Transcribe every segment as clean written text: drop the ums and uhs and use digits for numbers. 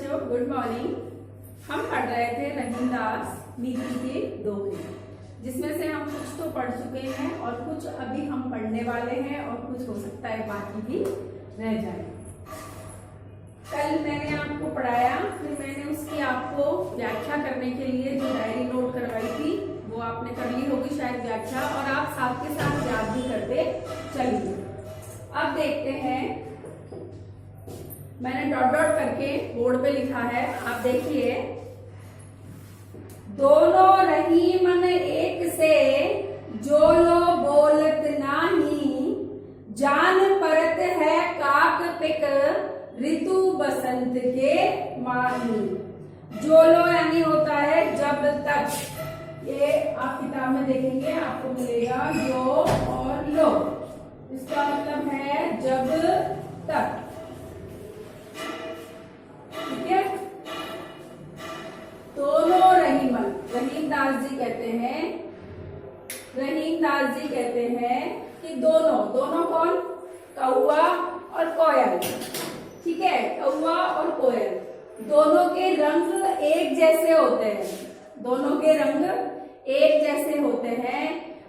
बच्चों, good morning. हम पढ़ रहे थे रहीमदास नीति के दोहे, जिसमें से हम कुछ तो पढ़ चुके हैं और कुछ अभी हम पढ़ने वाले हैं और कुछ हो सकता है बाकी भी रह जाए। कल मैंने आपको पढ़ाया, फिर मैंने उसकी आपको व्याख्या करने के लिए जो डायरी नोट करवाई थी वो आपने कर ली होगी शायद व्याख्या, और आप साथ के साथ याद भी करते चलिए। अब देखते हैं, मैंने डॉट डॉट करके बोर्ड पे लिखा है, आप देखिए। दोनों रही मन एक से, जो लो बोलत नाही, जान परत है काक पिक, ऋतु बसंत के माही। जो लो यानी होता है जब तक, ये आप किताब में देखेंगे आपको मिलेगा जो और लो, इसका मतलब है जब तक, ठीक है। दोनों रहीमन, रहीमदास जी कहते हैं, रहीमदास जी कहते हैं कि दोनों, दोनों कौन? कौआ और कोयल, ठीक है। कौआ और कोयल दोनों के रंग एक जैसे होते हैं, दोनों के रंग एक जैसे होते हैं,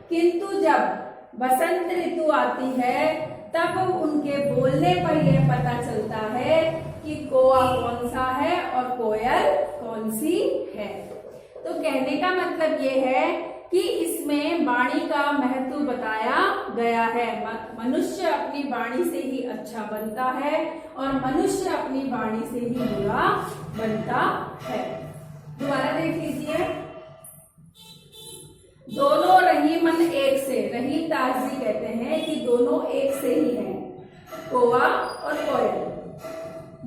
किंतु जब बसंत ऋतु आती है तब उनके बोलने पर यह पता चलता है कि कौआ कौन सा है और कोयल कौन सी है। तो कहने का मतलब ये है कि इसमें वाणी का महत्व बताया गया है। मनुष्य अपनी वाणी से ही अच्छा बनता है और मनुष्य अपनी वाणी से ही बुरा बनता है। दोबारा देख लीजिए। दोनों रहीमन एक से, रहीमदास जी कहते हैं कि दोनों एक से ही हैं, कौआ और कोयल।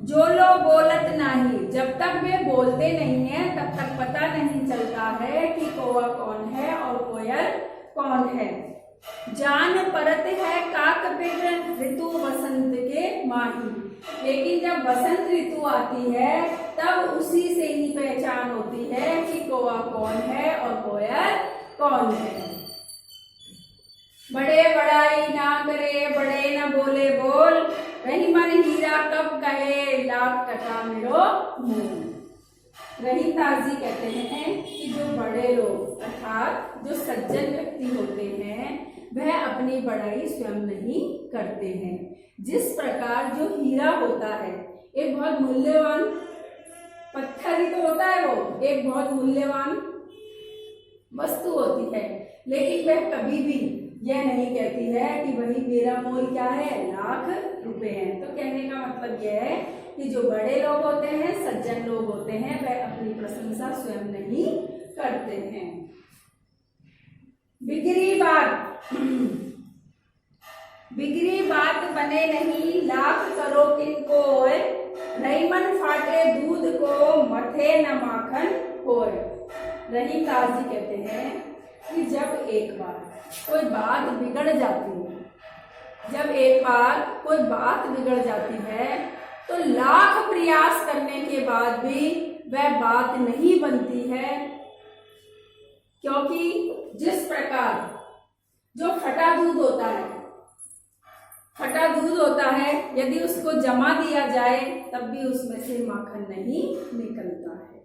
जो लो बोलत नाही, जब तक वे बोलते नहीं है तब तक पता नहीं चलता है कि कौआ कौन है और कोयल कौन है। जान परत है काक पिक, ऋतु बसंत के माही, लेकिन जब बसंत ऋतु आती है तब उसी से ही पहचान होती है कि कौआ कौन है और कोयल कौन है। बड़े बड़ाई ना करे, बड़े न बोले बोल, रहीमन हीरा कब कहे, लाख टका मेरो मोल। रहीमदास जी कहते हैं कि जो बड़े लोग अर्थात जो सज्जन व्यक्ति होते हैं वह अपनी बड़ाई स्वयं नहीं करते हैं। जिस प्रकार जो हीरा होता है एक बहुत मूल्यवान पत्थर ही तो होता है, वो एक बहुत मूल्यवान वस्तु होती है, लेकिन वह कभी भी यह नहीं कहती है कि वही मेरा मोल क्या है, लाख रुपए है। तो कहने का मतलब यह है कि जो बड़े लोग होते हैं, सज्जन लोग होते हैं, वह अपनी प्रशंसा स्वयं नहीं करते हैं। बिगड़ी बात, बिगड़ी बात बने नहीं, लाख करो किनको, रहीमन फाटे दूध को, मथे न माखन होए। रहीमदास जी कहते हैं कि जब एक बार कोई बात बिगड़ जाती है, जब एक बार कोई बात बिगड़ जाती है तो लाख प्रयास करने के बाद भी वह बात नहीं बनती है, क्योंकि जिस प्रकार जो फटा दूध होता है, फटा दूध होता है, यदि उसको जमा दिया जाए तब भी उसमें से माखन नहीं निकलता है।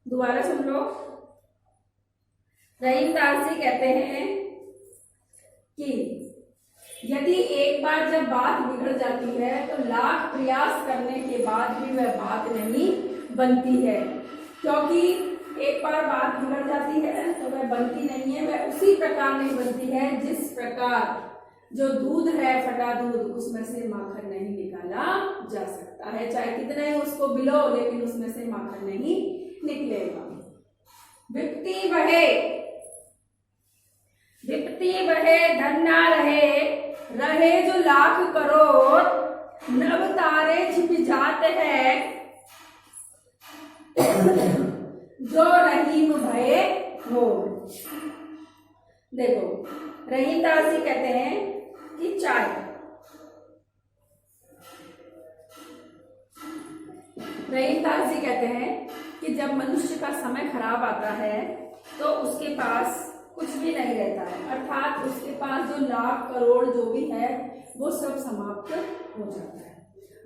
दोबारा सुन लो। रहीमदास जी कहते हैं कि यदि एक बार जब बात बिगड़ जाती है तो लाख प्रयास करने के बाद भी वह बात नहीं बनती है, क्योंकि एक बार बात बिगड़ जाती है तो वह बनती नहीं है, वह उसी प्रकार नहीं बनती है जिस प्रकार जो दूध है, फटा दूध, उसमें से माखन नहीं निकाला जा सकता है। चाहे कितना ही उसको बिलो, लेकिन उसमें से माखन नहीं निकलेगा। विपत्ति बहे, विपत्ति बहे धन ना रहे, रहे जो लाख करोड़, नभ तारे छिप जाते हैं, जो रहीम भये हो। देखो, रहीमदास जी कहते हैं कि चाहे रहीमदास जी कहते हैं कि जब मनुष्य का समय खराब आता है तो उसके पास कुछ भी नहीं रहता है, अर्थात उसके पास जो लाख करोड़ जो भी है वो सब समाप्त हो जाता है।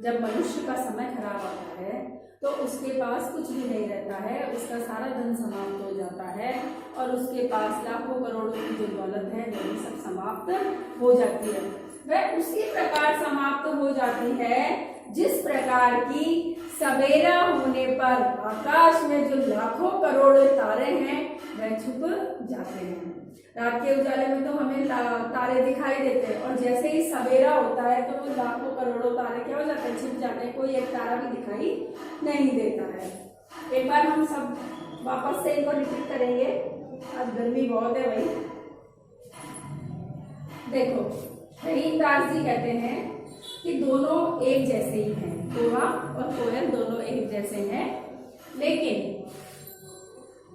जब मनुष्य का समय खराब आता है तो उसके पास कुछ भी नहीं रहता है, उसका सारा धन समाप्त हो जाता है और उसके पास लाखों करोड़ों की जो दौलत है वो भी सब समाप्त हो जाती है। वह उसी प्रकार समाप्त हो जाती है जिस प्रकार की सवेरा होने पर आकाश में जो लाखों करोड़ों तारे हैं वह छुप जाते हैं। रात के उजाले में तो हमें तारे दिखाई देते हैं और जैसे ही सवेरा होता है तो वो लाखों करोड़ों तारे क्या हो जाते हैं, छिप जाते हैं, कोई एक तारा भी दिखाई नहीं देता है। एक बार हम सब वापस से इनको रिपीट करेंगे, आज गर्मी बहुत है भाई। देखो, रहीमदास जी कहते हैं कि दोनों एक जैसे ही हैं, कौवा और कोयल दोनों एक जैसे हैं, लेकिन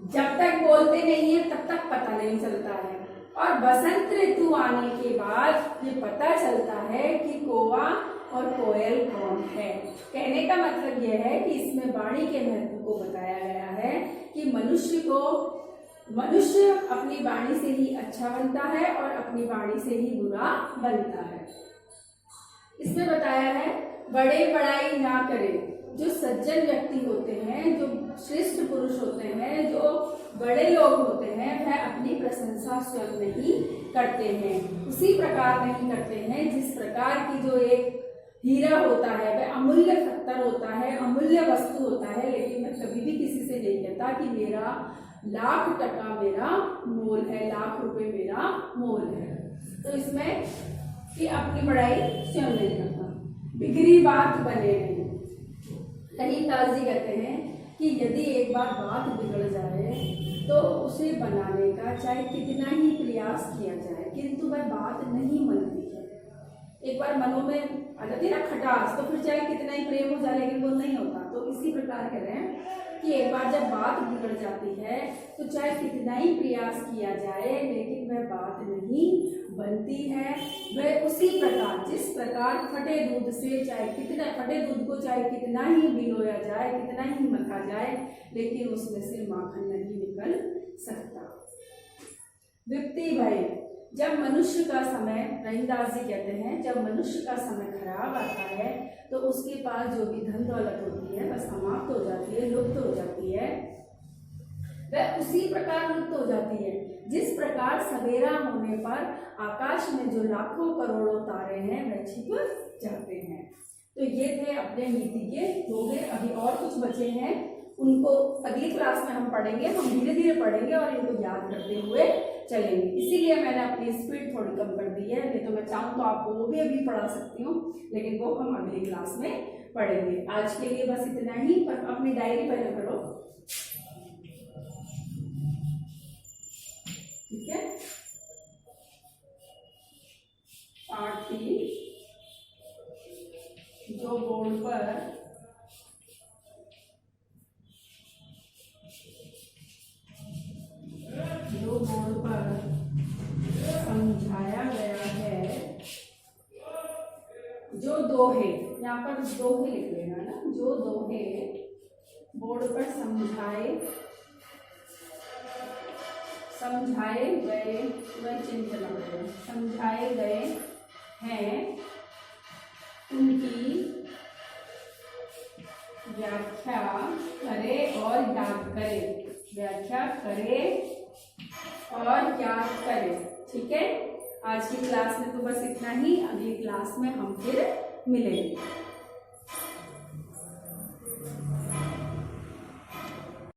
जब तक बोलते नहीं है तब तक पता नहीं चलता है और बसंत ऋतु आने के बाद ये पता चलता है कि कौवा और कोयल कौन है। कहने का मतलब यह है कि इसमें वाणी के महत्व को बताया गया है कि मनुष्य अपनी वाणी से ही अच्छा बनता है और अपनी वाणी से ही बुरा बनता है। इसमें बताया है बड़े बड़ाई ना करें। जो सज्जन व्यक्ति होते हैं, जो श्रेष्ठ पुरुष होते हैं, जो बड़े लोग होते हैं, वह अपनी प्रशंसा स्वयं नहीं करते हैं, उसी प्रकार नहीं करते हैं जिस प्रकार की जो एक हीरा होता है वह अमूल्य पत्थर होता है, अमूल्य वस्तु होता है, लेकिन मैं कभी भी किसी से नहीं कहता कि मेरा लाख टका मेरा मोल है, लाख रुपए मेरा मोल है। तो इसमें कि अपनी बड़ाई स्वयं नहीं करता, बिगड़ी बात बने नहीं। रहीमदास जी कहते हैं कि यदि एक बार बात बिगड़ जाए तो उसे बनाने का चाहे कितना ही प्रयास किया जाए किंतु वह बात नहीं बनती है। एक बार मनों में आ जाती है ना खटास, तो फिर चाहे कितना ही प्रेम हो जाए लेकिन वो नहीं होता। तो इसी प्रकार कह रहे हैं कि एक बार जब बात बिगड़ जाती है तो चाहे कितना ही प्रयास किया जाए लेकिन वह बात नहीं बनती है। वह उसी प्रकार जिस प्रकार फटे दूध से चाहे कितना फटे दूध को चाहे कितना ही भिगोया जाए, कितना ही मथा जाए, लेकिन उसमें से माखन नहीं निकल सकता। विपत्ति भय, जब मनुष्य का समय, रहीमदास जी कहते हैं, जब मनुष्य का समय खराब आता है तो उसके पास जो भी धन दौलत होती है वह समाप्त हो जाती है, लुप्त हो जाती है। वह उसी प्रकार लुप्त हो जाती है जिस प्रकार सवेरा होने पर आकाश में जो लाखों करोड़ों तारे हैं वह छिप जाते हैं। तो ये थे अपने नीति के दोगे। अभी और कुछ बचे हैं, उनको अगली क्लास में हम पढ़ेंगे। हम धीरे धीरे पढ़ेंगे और इनको याद करते हुए चलेंगे, इसीलिए मैंने अपनी स्पीड थोड़ी कम कर दी है। नहीं तो मैं चाहूँ तो आपको वो भी अभी पढ़ा सकती हूँ, लेकिन वो हम अगली क्लास में पढ़ेंगे। आज के लिए बस इतना ही, पर अपनी डायरी पहले पढ़ो, ठीक है। पार्ट 3, जो बोर्ड पर समझाया गया है, जो दोहे, यहाँ पर दोहे लिख लेना ना, जो दोहे बोर्ड पर समझाए गए, वह चिन्ह लगाओ, समझाए गए हैं, उनकी व्याख्या करे और याद करे, व्याख्या करे और याद करे, ठीक है। आज की क्लास में तो बस इतना ही, अगली क्लास में हम फिर मिलेंगे।